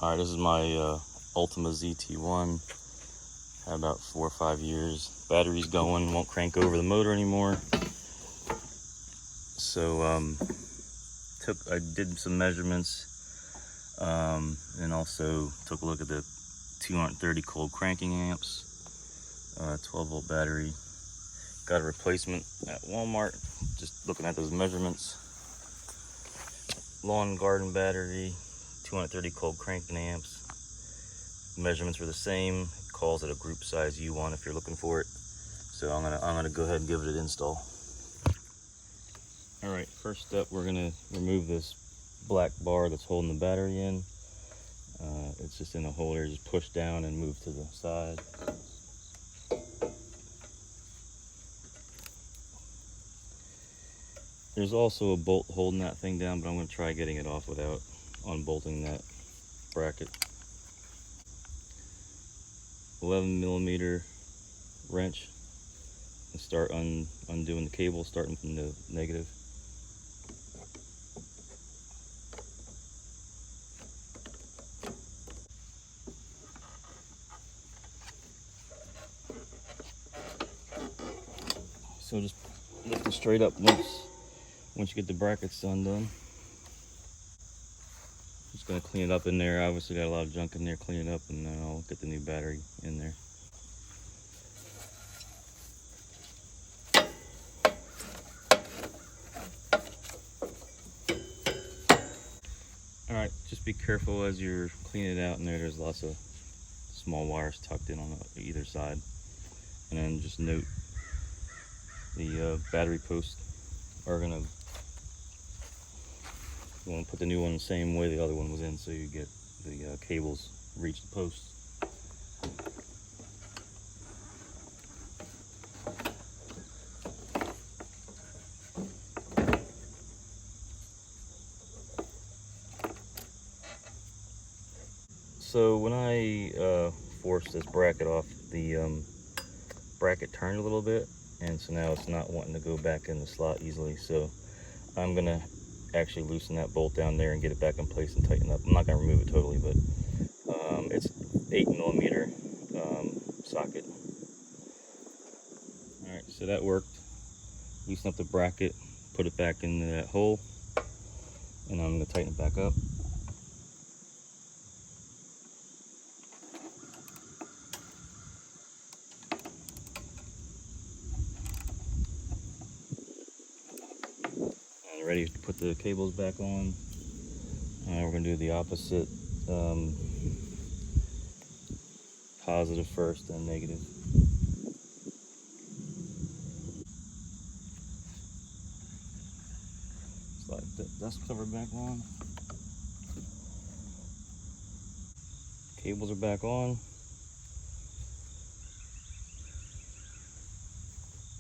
Alright, this is my Ultima ZT1. Had about 4 or 5 years. Battery's going, won't crank over the motor anymore. So I did some measurements and also took a look at the 230 cold cranking amps, 12 volt battery. Got a replacement at Walmart, just looking at those measurements. Lawn and garden battery, 230 cold cranking amps. Measurements were the same. It calls it a group size U1 if you're looking for it. So I'm gonna go ahead and give it an install. All right, first step, we're gonna remove this black bar that's holding the battery in. It's just in the holder. Just push down and move to the side. There's also a bolt holding that thing down, but I'm going to try getting it off without unbolting that bracket. 11mm wrench, and start undoing the cable, starting from the negative. So just lift it straight up once you get the brackets undone. Just gonna clean it up in there. Obviously got a lot of junk in there, clean it up, and then I'll get the new battery in there. All right, just be careful as you're cleaning it out in there. There's lots of small wires tucked in on either side. And then just note the battery posts are gonna, you want to put the new one the same way the other one was in, so you get the cables reach the posts. So when I forced this bracket off, the bracket turned a little bit, and so now it's not wanting to go back in the slot easily. So I'm gonna actually loosen that bolt down there and get it back in place and tighten up. I'm not gonna remove it totally, but it's 8mm socket. All right, so that worked. Loosen up the bracket, put it back into that hole, and I'm gonna tighten it back up. Ready to put the cables back on. We're going to do the opposite, positive first and negative. Slide the dust cover back on. Cables are back on.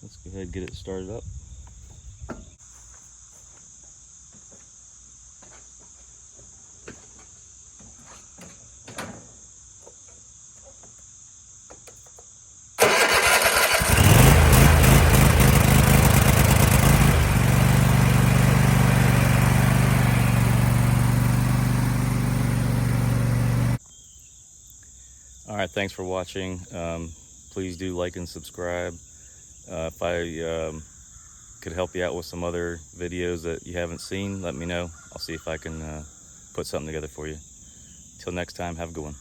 Let's go ahead and get it started up. All right, thanks for watching. Please do like and subscribe. If I could help you out with some other videos that you haven't seen, let me know. I'll see if I can put something together for you. Till next time, have a good one.